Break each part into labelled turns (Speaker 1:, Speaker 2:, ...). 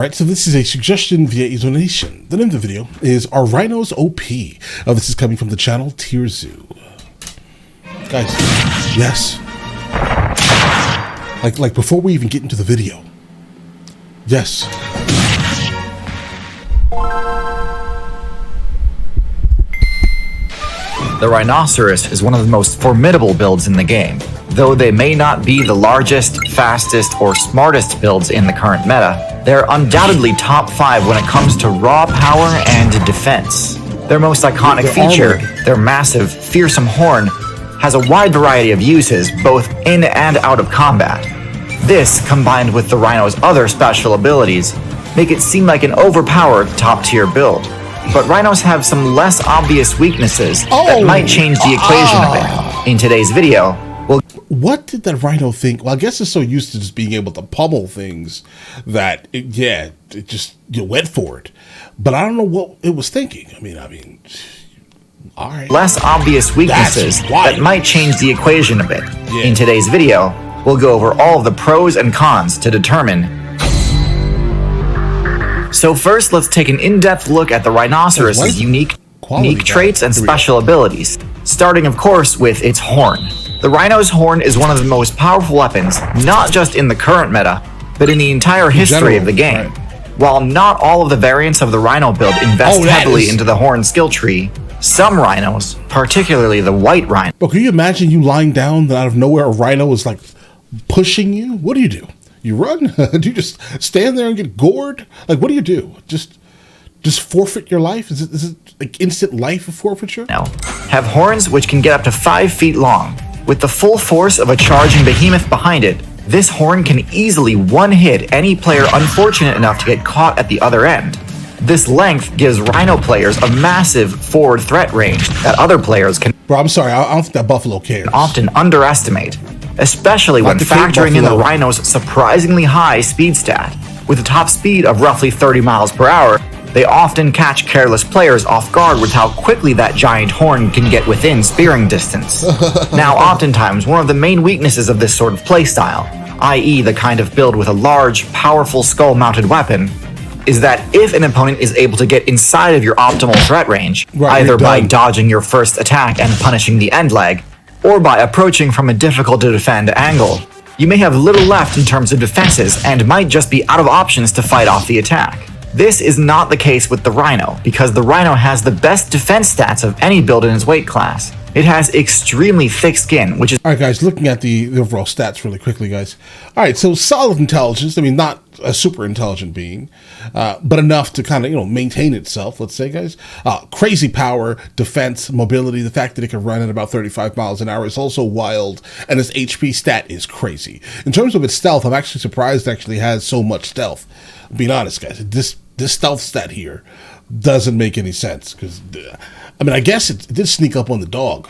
Speaker 1: Alright, so this is a suggestion via donation. The name of the video is Are Rhinos OP? This is coming from the channel Tierzoo. Guys, yes. Like before we even get into the video. Yes.
Speaker 2: The Rhinoceros is one of the most formidable builds in the game. Though they may not be the largest, fastest, or smartest builds in the current meta, they're undoubtedly top 5 when it comes to raw power and defense. Their most iconic feature, their massive, fearsome horn, has a wide variety of uses, both in and out of combat. This, combined with the Rhino's other special abilities, make it seem like an overpowered top-tier build. But Rhinos have some less obvious weaknesses that might change the equation a bit. In today's video,
Speaker 1: what did that Rhino think? Well, I guess it's so used to just being able to pummel things that, it just, you went for it. But I don't know what it was thinking. I mean, all right.
Speaker 2: Less obvious weaknesses that might change the equation a bit. Yeah. In today's video, we'll go over all of the pros and cons to determine. So first, let's take an in-depth look at the Rhinoceros's unique traits and special abilities, starting of course with its horn. The Rhino's horn is one of the most powerful weapons, not just in the current meta, but in the entire history of the game. Right. While not all of the variants of the Rhino build invest heavily into the horn skill tree, some Rhinos, particularly the white Rhino.
Speaker 1: But can you imagine you lying down and out of nowhere a Rhino is like pushing you? What do? You run? Do you just stand there and get gored? Like, what do you do? Just forfeit your life? Is it like instant life forfeiture?
Speaker 2: No. Have horns which can get up to 5 feet long. With the full force of a charging behemoth behind it, this horn can easily one-hit any player unfortunate enough to get caught at the other end. This length gives Rhino players a massive forward threat range that other players can
Speaker 1: I'm sorry, I don't think that Buffalo cares.
Speaker 2: Often underestimate, especially when factoring in the Rhino's surprisingly high speed stat. With a top speed of roughly 30 miles per hour, they often catch careless players off guard with how quickly that giant horn can get within spearing distance. Now, oftentimes, one of the main weaknesses of this sort of playstyle, i.e. the kind of build with a large, powerful skull-mounted weapon, is that if an opponent is able to get inside of your optimal threat range, either by dodging your first attack and punishing the end leg, or by approaching from a difficult-to-defend angle, you may have little left in terms of defenses and might just be out of options to fight off the attack. This is not the case with the Rhino, because the Rhino has the best defense stats of any build in its weight class. It has extremely thick skin, which is...
Speaker 1: Alright guys, looking at the overall stats really quickly, guys. Alright, so solid intelligence, I mean, not a super intelligent being, but enough to kind of, maintain itself, let's say, guys. Crazy power, defense, mobility, the fact that it can run at about 35 miles an hour is also wild, and its HP stat is crazy. In terms of its stealth, I'm actually surprised it actually has so much stealth. Being honest, guys, this stealth stat here doesn't make any sense, because I guess it did sneak up on the dog.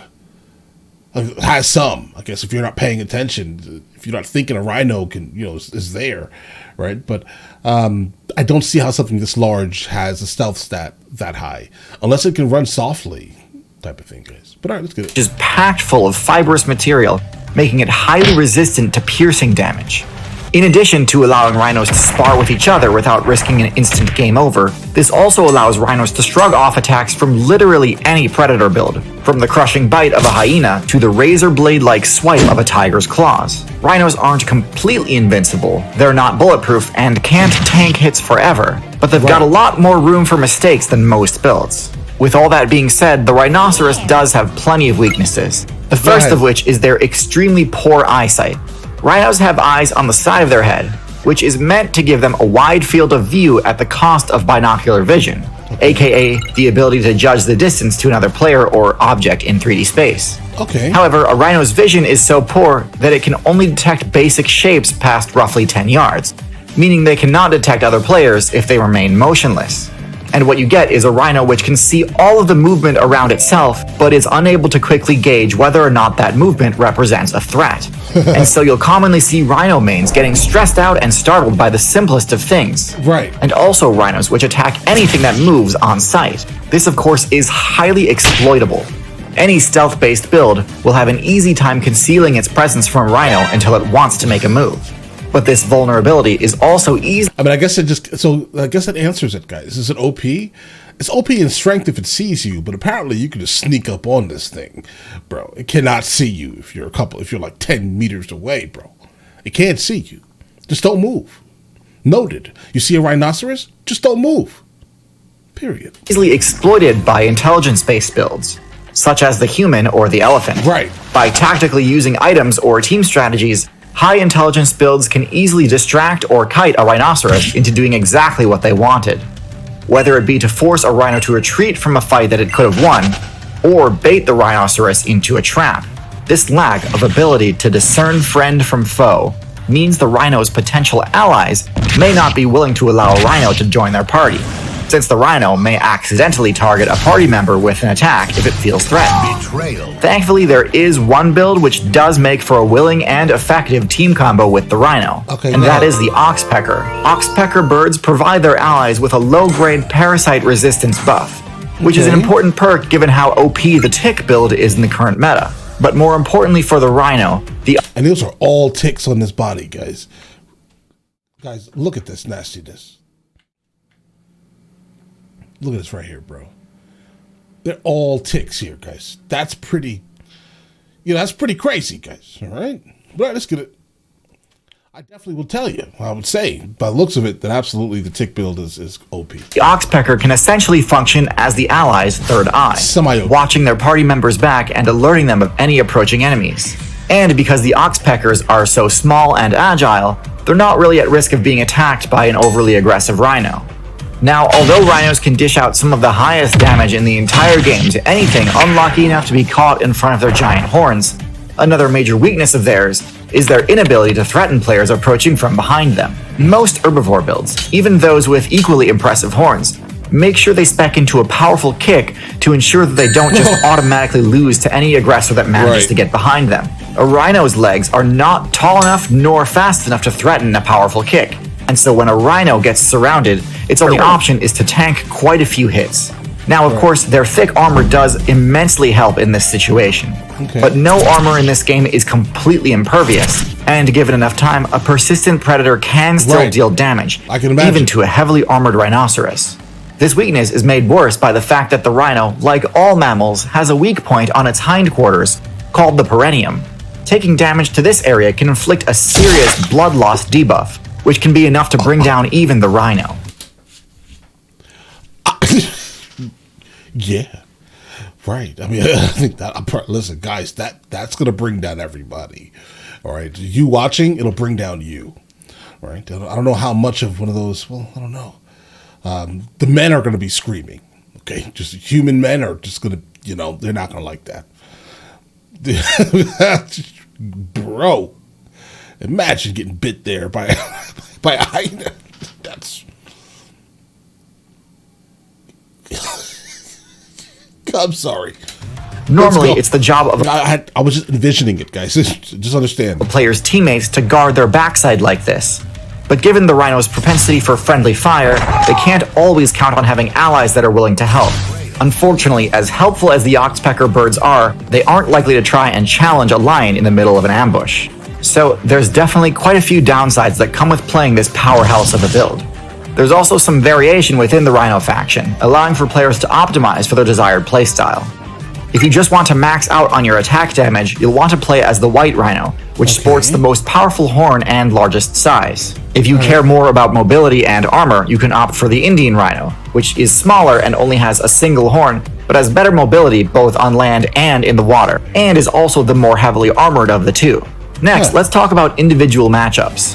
Speaker 1: It has some, I guess, if you're not paying attention, if you're not thinking a Rhino can, is there, right? But I don't see how something this large has a stealth stat that high, unless it can run softly, type of thing, guys. But all right, let's get it.
Speaker 2: Is packed full of fibrous material, making it highly resistant to piercing damage. In addition to allowing Rhinos to spar with each other without risking an instant game over, this also allows Rhinos to shrug off attacks from literally any predator build, from the crushing bite of a hyena to the razor blade-like swipe of a tiger's claws. Rhinos aren't completely invincible, they're not bulletproof, and can't tank hits forever, but they've got a lot more room for mistakes than most builds. With all that being said, the Rhinoceros does have plenty of weaknesses, the first of which is their extremely poor eyesight. Rhinos have eyes on the side of their head, which is meant to give them a wide field of view at the cost of binocular vision, aka the ability to judge the distance to another player or object in 3D space. However, a Rhino's vision is so poor that it can only detect basic shapes past roughly 10 yards, meaning they cannot detect other players if they remain motionless. And what you get is a Rhino which can see all of the movement around itself, but is unable to quickly gauge whether or not that movement represents a threat. And so you'll commonly see Rhino mains getting stressed out and startled by the simplest of things. And also Rhinos which attack anything that moves on sight. This of course is highly exploitable. Any stealth-based build will have an easy time concealing its presence from a Rhino until it wants to make a move. But this vulnerability is also easily...
Speaker 1: I mean, I guess it answers it, guys. Is it OP? It's OP in strength if it sees you, but apparently you can just sneak up on this thing, bro. It cannot see you if you're like 10 meters away, bro. It can't see you. Just don't move. Noted. You see a rhinoceros? Just don't move. Period.
Speaker 2: Easily exploited by intelligence-based builds, such as the human or the elephant.
Speaker 1: Right.
Speaker 2: By tactically using items or team strategies, high intelligence builds can easily distract or kite a rhinoceros into doing exactly what they wanted. Whether it be to force a rhino to retreat from a fight that it could have won, or bait the rhinoceros into a trap. This lack of ability to discern friend from foe means the rhino's potential allies may not be willing to allow a rhino to join their party, since the rhino may accidentally target a party member with an attack if it feels threatened.
Speaker 3: Betrayal.
Speaker 2: Thankfully, there is one build which does make for a willing and effective team combo with the rhino, and that is the oxpecker. Oxpecker birds provide their allies with a low-grade parasite resistance buff, which is an important perk given how OP the tick build is in the current meta. But more importantly for the rhino,
Speaker 1: and those are all ticks on this body, guys. Guys, look at this nastiness. Look at this right here, bro. They're all ticks here, guys. That's pretty, that's pretty crazy, guys. All right? But let's get it. I definitely will tell you. I would say, by the looks of it, that absolutely the tick build is OP.
Speaker 2: The oxpecker can essentially function as the allies' third eye, watching their party members back and alerting them of any approaching enemies. And because the oxpeckers are so small and agile, they're not really at risk of being attacked by an overly aggressive rhino. Now, although rhinos can dish out some of the highest damage in the entire game to anything unlucky enough to be caught in front of their giant horns, another major weakness of theirs is their inability to threaten players approaching from behind them. Most herbivore builds, even those with equally impressive horns, make sure they spec into a powerful kick to ensure that they don't just automatically lose to any aggressor that manages to get behind them. A rhino's legs are not tall enough nor fast enough to threaten a powerful kick, and so when a rhino gets surrounded, its only option is to tank quite a few hits. Now, of course, their thick armor does immensely help in this situation, but no armor in this game is completely impervious, and given enough time, a persistent predator can still deal damage, even to a heavily armored rhinoceros. This weakness is made worse by the fact that the rhino, like all mammals, has a weak point on its hindquarters, called the perineum. Taking damage to this area can inflict a serious blood loss debuff, which can be enough to bring down even the rhino.
Speaker 1: Yeah, right. I mean, I think that. Listen, guys, that's gonna bring down everybody. All right, you watching, it'll bring down you. All right. I don't know how much of one of those. Well, I don't know. The men are gonna be screaming. Okay, just human men are just gonna. They're not gonna like that. Bro, imagine getting bit there by a hyena. That's. I'm sorry.
Speaker 2: Normally, it's the job of
Speaker 1: I was just envisioning it, guys. Just understand.
Speaker 2: A player's teammates to guard their backside like this. But given the rhino's propensity for friendly fire, they can't always count on having allies that are willing to help. Unfortunately, as helpful as the oxpecker birds are, they aren't likely to try and challenge a lion in the middle of an ambush. So there's definitely quite a few downsides that come with playing this powerhouse of a build. There's also some variation within the Rhino faction, allowing for players to optimize for their desired playstyle. If you just want to max out on your attack damage, you'll want to play as the White Rhino, which sports the most powerful horn and largest size. If you care more about mobility and armor, you can opt for the Indian Rhino, which is smaller and only has a single horn, but has better mobility both on land and in the water, and is also the more heavily armored of the two. Next, let's talk about individual matchups.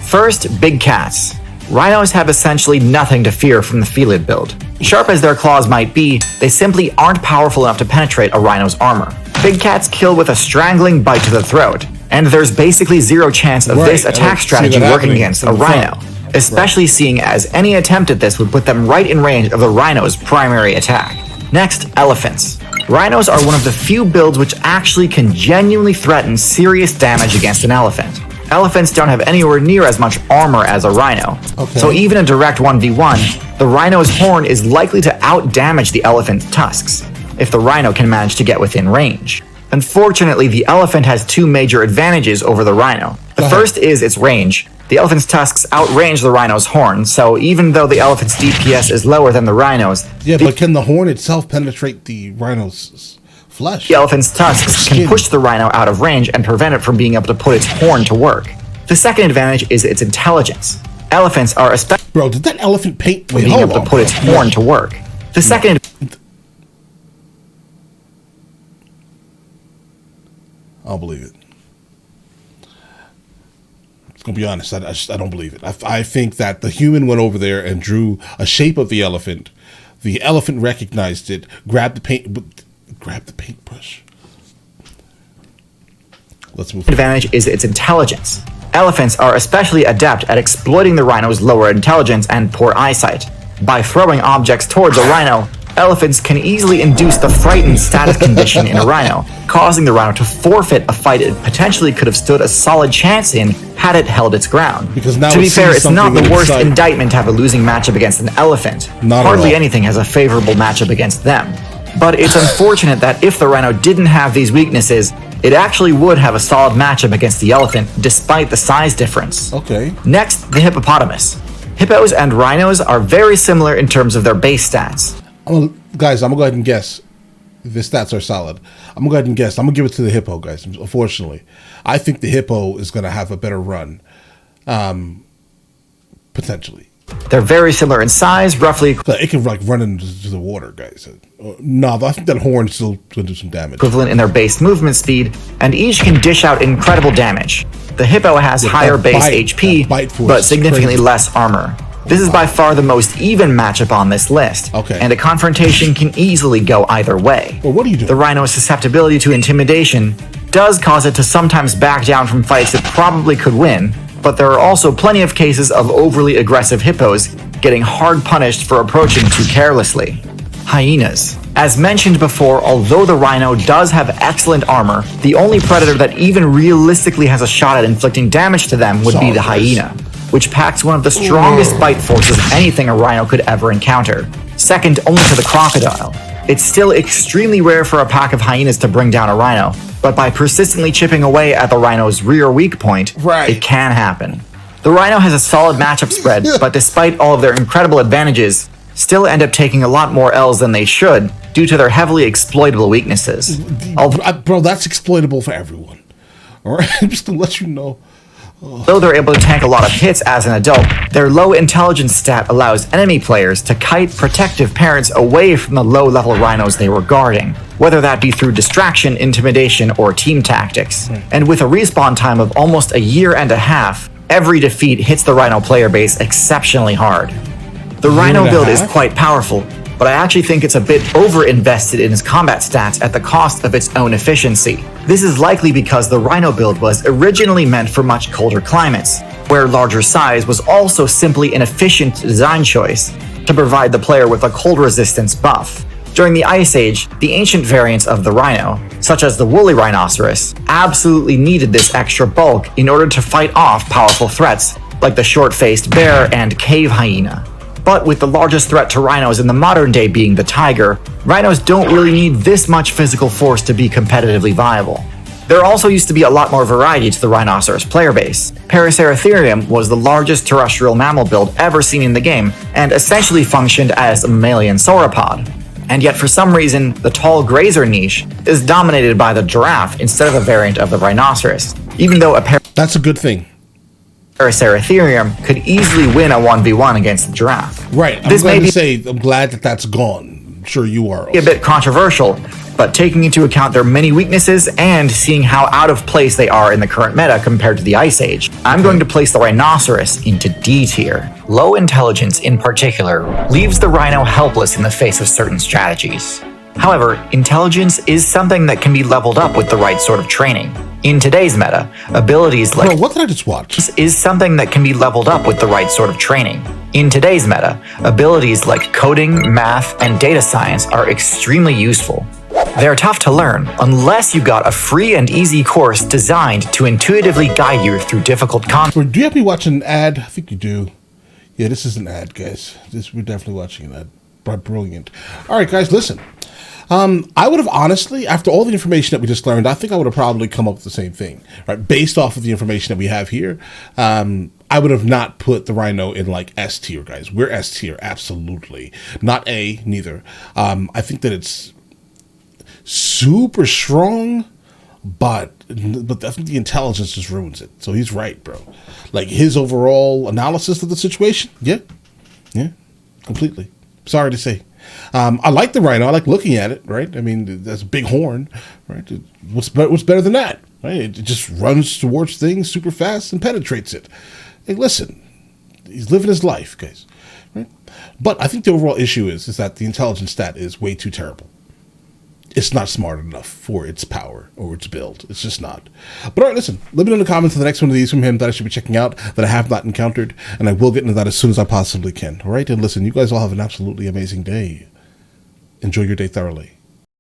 Speaker 2: First, big cats. Rhinos have essentially nothing to fear from the Felid build. Sharp as their claws might be, they simply aren't powerful enough to penetrate a rhino's armor. Big cats kill with a strangling bite to the throat, and there's basically zero chance of this attack strategy working against a rhino, especially seeing as any attempt at this would put them right in range of the rhino's primary attack. Next, elephants. Rhinos are one of the few builds which actually can genuinely threaten serious damage against an elephant. Elephants don't have anywhere near as much armor as a rhino, so even a direct 1v1, the rhino's horn is likely to out-damage the elephant's tusks, if the rhino can manage to get within range. Unfortunately, the elephant has two major advantages over the rhino. The first is its range. The elephant's tusks outrange the rhino's horn, so even though the elephant's DPS is lower than the rhino's...
Speaker 1: Yeah, but can the horn itself penetrate the rhino's flesh?
Speaker 2: The elephant's tusks can push the rhino out of range and prevent it from being able to put its horn to work. The second advantage is its intelligence. Elephants are especially...
Speaker 1: Bro, did that elephant paint...
Speaker 2: being able to put its horn to work. The second...
Speaker 1: I'll believe it. I'm gonna be honest, I don't believe it. I think that the human went over there and drew a shape of the elephant. The elephant recognized it, grabbed the paintbrush. Let's move.
Speaker 2: Advantage is its intelligence. Elephants are especially adept at exploiting the rhino's lower intelligence and poor eyesight. By throwing objects towards a rhino, elephants can easily induce the frightened status condition in a rhino, causing the rhino to forfeit a fight it potentially could have stood a solid chance in had it held its ground.
Speaker 1: Because now
Speaker 2: to be fair, it's not the worst
Speaker 1: inside.
Speaker 2: Indictment to have a losing matchup against an elephant.
Speaker 1: Not
Speaker 2: Hardly
Speaker 1: at all.
Speaker 2: anything has a favorable matchup against them. But it's unfortunate that if the rhino didn't have these weaknesses, it actually would have a solid matchup against the elephant, despite the size difference.
Speaker 1: Okay.
Speaker 2: Next, the hippopotamus. Hippos and rhinos are very similar in terms of their base stats.
Speaker 1: Guys, I'm gonna go ahead and guess. The stats are solid. I'm gonna go ahead and guess. I'm gonna give it to the hippo, guys. Unfortunately, I think the hippo is gonna have a better run, potentially.
Speaker 2: They're very similar in size, roughly
Speaker 1: But it can like run into the water, guys. No, I think that horn's still gonna do some damage.
Speaker 2: equivalent in their base movement speed, and each can dish out incredible damage. The hippo has higher base HP,
Speaker 1: bite force
Speaker 2: but
Speaker 1: is
Speaker 2: significantly
Speaker 1: crazy.
Speaker 2: less armor. This is by far the most even matchup on this list,
Speaker 1: Okay.
Speaker 2: and a confrontation can easily go either way.
Speaker 1: Well, what do you do?
Speaker 2: The rhino's susceptibility to intimidation does cause it to sometimes back down from fights it probably could win, but there are also plenty of cases of overly aggressive hippos getting hard punished for approaching too carelessly. Hyenas. As mentioned before, although the rhino does have excellent armor, the only predator that even realistically has a shot at inflicting damage to them would be the hyena, which packs one of the strongest bite forces anything a rhino could ever encounter, second only to the crocodile. It's still extremely rare for a pack of hyenas to bring down a rhino, but by persistently chipping away at the rhino's rear weak point, it can happen. The rhino has a solid matchup spread, but despite all of their incredible advantages, still end up taking a lot more L's than they should due to their heavily exploitable weaknesses.
Speaker 1: Bro, that's exploitable for everyone. All right, just to let you know.
Speaker 2: Though they're able to tank a lot of hits as an adult, their low intelligence stat allows enemy players to kite protective parents away from the low-level rhinos they were guarding, whether that be through distraction, intimidation, or team tactics. And with a respawn time of almost a year and a half, every defeat hits the rhino player base exceptionally hard. The rhino build is quite powerful, but I actually think it's a bit over-invested in its combat stats at the cost of its own efficiency. This is likely because the rhino build was originally meant for much colder climates, where larger size was also simply an efficient design choice to provide the player with a cold resistance buff. During the Ice Age, the ancient variants of the rhino, such as the woolly rhinoceros, absolutely needed this extra bulk in order to fight off powerful threats like the short-faced bear and cave hyena. But with the largest threat to rhinos in the modern day being the tiger, rhinos don't really need this much physical force to be competitively viable. There also used to be a lot more variety to the rhinoceros player base. Paraceratherium was the largest terrestrial mammal build ever seen in the game, and essentially functioned as a mammalian sauropod. And yet for some reason, the tall grazer niche is dominated by the giraffe instead of a variant of the rhinoceros, even though
Speaker 1: That's a good thing.
Speaker 2: Paraceratherium could easily win a 1v1 against the giraffe.
Speaker 1: Right. I'm going to say I'm glad that that's gone. I'm sure you are also.
Speaker 2: A bit controversial, but taking into account their many weaknesses and seeing how out of place they are in the current meta compared to the Ice Age, I'm going to place the rhinoceros into D tier. Low intelligence in particular leaves the rhino helpless in the face of certain strategies. However, intelligence is something that can be leveled up with the right sort of training. In today's meta, abilities like...
Speaker 1: Bro, what did I just watch?
Speaker 2: ...is something that can be leveled up with the right sort of training. In today's meta, abilities like coding, math, and data science are extremely useful. They're tough to learn unless you've got a free and easy course designed to intuitively guide you through difficult content.
Speaker 1: Do you have me watching an ad? I think you do. Yeah, this is an ad, guys. We're definitely watching an ad. Brilliant. All right, guys, listen. I would have honestly, after all the information that we just learned, I think I would have probably come up with the same thing, right? Based off of the information that we have here, I would have not put the Rhino in like S tier, guys. We're S tier, absolutely. Not A, neither. I think that it's super strong, but I think the intelligence just ruins it. So he's right, bro. Like his overall analysis of the situation, yeah, completely. Sorry to say. I like the Rhino. I like looking at it, right? I mean, that's a big horn, right? What's better than that, right? It just runs towards things super fast and penetrates it. Hey, listen, he's living his life, guys, right? But I think the overall issue is that the intelligence stat is way too terrible. It's not smart enough for its power or its build. It's just not. But all right, listen, let me know in the comments of the next one of these from him that I should be checking out that I have not encountered, and I will get into that as soon as I possibly can. All right, and listen, you guys all have an absolutely amazing day. Enjoy your day thoroughly.